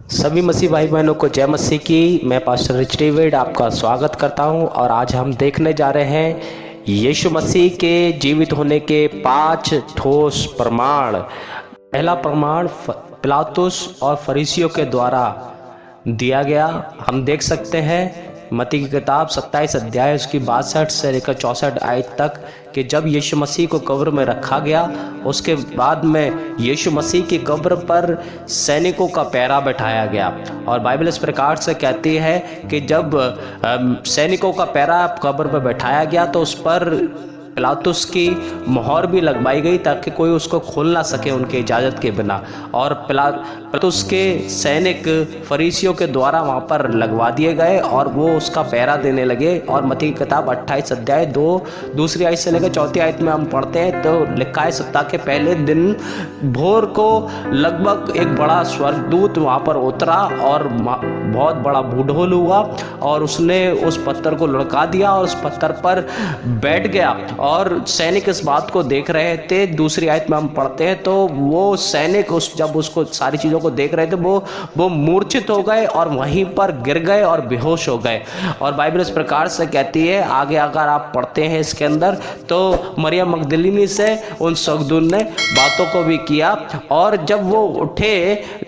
सभी मसीह भाई बहनों को जय मसीह की। मैं पास्टर रिच डेविड आपका स्वागत करता हूं और आज हम देखने जा रहे हैं यीशु मसीह के जीवित होने के 5 ठोस प्रमाण। पहला प्रमाण पिलातुस और फरीसियों के द्वारा दिया गया। हम देख सकते हैं मत्ती की किताब 27 अध्याय उसकी 62 से लेकर 64 आयत तक कि जब यीशु मसीह को कब्र में रखा गया, उसके बाद में यीशु मसीह की कब्र पर सैनिकों का पहरा बैठाया गया। और बाइबल इस प्रकार से कहती है कि जब सैनिकों का पहरा कब्र पर बैठाया गया तो उस पर पिलातुस की मोहर भी लगवाई गई ताकि कोई उसको खोल ना सके उनके इजाज़त के बिना। और पिलातुस के सैनिक फरीसियों के द्वारा वहाँ पर लगवा दिए गए और वो उसका पहरा देने लगे। और मत्ती की किताब 28 अध्याय 2 आयत से लेकर 4 आयत में हम पढ़ते हैं तो लिखा है, सप्ताह के पहले दिन भोर को लगभग एक बड़ा स्वर्गदूत वहाँ पर उतरा और बहुत बड़ा बूढ़ोल हुआ और उसने उस पत्थर को लुढ़का दिया और उस पत्थर पर बैठ गया। और सैनिक इस बात को देख रहे थे। 2 आयत में हम पढ़ते हैं तो वो सैनिक जब उसको सारी चीज़ों को देख रहे थे वो मूर्छित हो गए और वहीं पर गिर गए और बेहोश हो गए। और बाइबल इस प्रकार से कहती है, आगे अगर आप पढ़ते हैं इसके अंदर, तो मरियम मगदलीनी से उन स्वर्गदूत ने बातों को भी किया। और जब वो उठे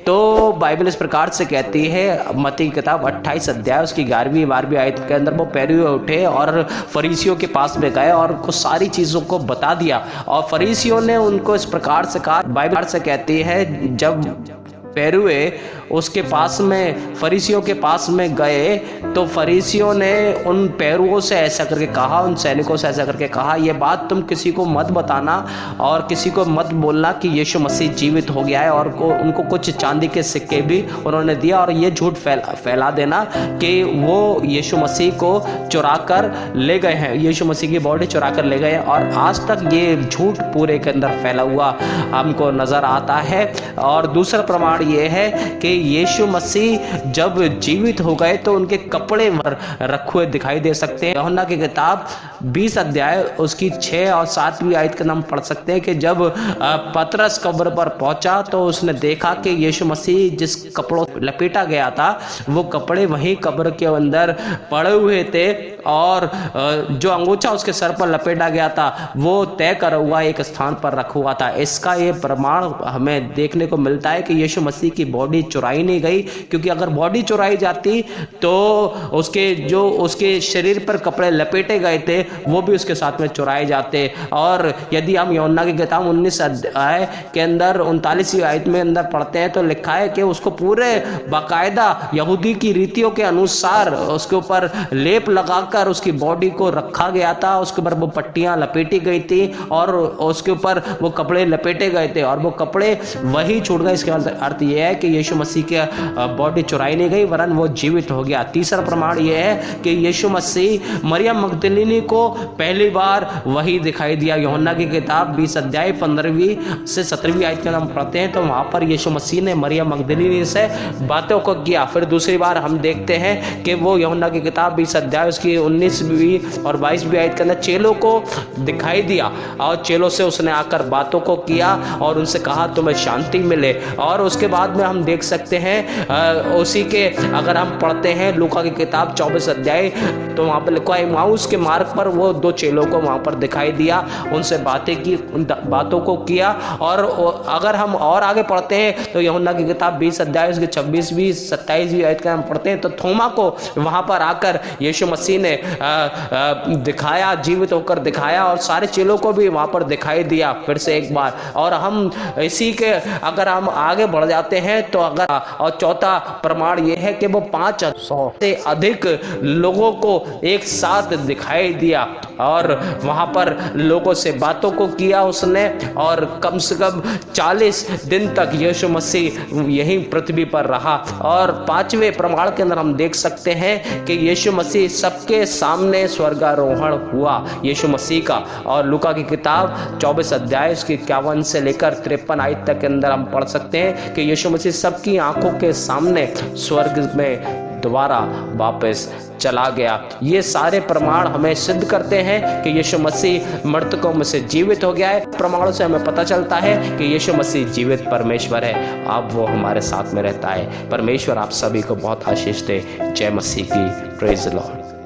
तो बाइबल इस प्रकार से कहती है, मत्ती की किताब 28 अध्याय उसकी 11वीं आयत के अंदर, वो पैरे हुए उठे और फरीसियों के पास में गए और उनको सारी चीज़ों को बता दिया। और फरीसियों ने उनको इस प्रकार से कहा, बाइबल से कहती है, जब पैरुए उसके पास में फरीसियों के पास में गए तो फरीसियों ने उन पैरुओं से ऐसा करके कहा, उन सैनिकों से ऐसा करके कहा, ये बात तुम किसी को मत बताना और किसी को मत बोलना कि यीशु मसीह जीवित हो गया है। और उनको कुछ चांदी के सिक्के भी उन्होंने दिया और ये झूठ फैला देना कि वो यीशु मसीह को चुरा कर ले गए हैं, यीशु मसीह की बॉडी चुरा कर ले गए हैं। और आज तक ये झूठ पूरे के अंदर फैला हुआ हमको नज़र आता है। और दूसरा प्रमाण ये है कि यीशु मसीह जब जीवित हो गए तो उनके कपड़े रखे हुए दिखाई दे सकते हैं। यूहन्ना की किताब 20 अध्याय उसकी 6 और 7वीं आयत का नाम पढ़ सकते हैं कि जब पतरस कब्र पर पहुंचा तो उसने देखा कि यीशु मसीह जिस कपड़ों लपेटा गया था वो कपड़े वहीं कब्र के अंदर पड़े हुए थे और जो अंगूछा उसके सर पर लपेटा गया था वो तय करा हुआ एक स्थान पर रखा हुआ था। इसका ये प्रमाण हमें देखने को मिलता है कि यीशु मसीह की बॉडी चुराई नहीं गई, क्योंकि अगर बॉडी चुराई जाती तो उसके शरीर पर कपड़े लपेटे गए थे वो भी उसके साथ में चुराए जाते। और यदि हम यूहन्ना की किताब 19 अध्याय के अंदर 39वीं आयत में अंदर पढ़ते हैं तो लिखा है कि उसको पूरे बाकायदा यहूदी की रीतियों के अनुसार उसके ऊपर लेप लगाकर उसकी बॉडी को रखा गया था, उसके ऊपर वो पट्टियां लपेटी गई थी और उसके ऊपर वो कपड़े लपेटे गए थे और वो कपड़े वही छूट गए। इसके अर्थ यह है कि यीशु मसीह की बॉडी चुराई नहीं गई वरन वो जीवित हो गया। तीसरा प्रमाण यह है कि यीशु मसीह मरियम मगदलीनी को पहली बार वही दिखाई दिया। यूहन्ना की किताब 20 अध्याय 15वीं से 17वीं आयत का हम पढ़ते हैं तो वहां पर यीशु मसीह ने मरियम मगदलीनी से बातों को किया। फिर दूसरी बार हम देखते हैं कि वो यूहन्ना की किताब 20 अध्याय उसकी 19वीं और 22वीं आयत के अंदर चेलों को दिखाई दिया और चेलों से उसने आकर बातों को किया और उनसे कहा तुम्हें शांति मिले। और उसके बाद में हम देख सकते हैं उसी के अगर हम पढ़ते हैं लूका की किताब 24 अध्याय तो वहाँ पर लिखा है, एमाउस के मार्ग पर वो 2 चेलों को वहाँ पर दिखाई दिया, उनसे बातें की, उन बातों को किया। और अगर हम और आगे पढ़ते हैं तो यूहन्ना की किताब 20 अध्याय उसकी 26वीं 27वीं आयत का हम पढ़ते हैं तो थोमा को वहाँ पर आकर यीशु मसीह ने दिखाया, जीवित होकर दिखाया और सारे चेलों को भी वहाँ पर दिखाई दिया फिर से एक बार। और हम इसी के अगर हम आगे बढ़ जाते हैं तो अगर और चौथा प्रमाण ये है कि वो 500 से अधिक लोगों को एक साथ दिखाई दिया और वहां पर लोगों से बातों को किया उसने। और कम से कम 40 दिन तक यीशु मसीह यहीं पृथ्वी पर रहा। और 5वें प्रमाण के अंदर हम देख सकते हैं कि यीशु मसीह सबके सामने स्वर्गारोहण हुआ यीशु मसीह का। और लूका की किताब 24 अध्याय उसकी 51 से लेकर 53 आयत तक के अंदर हम पढ़ सकते हैं कि यीशु मसीह सबकी आंखों के सामने स्वर्ग में दोबारा वापस चला गया। ये सारे प्रमाण हमें सिद्ध करते हैं कि यीशु मसीह मृतकों में से जीवित हो गया है। प्रमाणों से हमें पता चलता है कि यीशु मसीह जीवित परमेश्वर है, अब वो हमारे साथ में रहता है। परमेश्वर आप सभी को बहुत आशीष दे। जय मसीह की। Praise the Lord.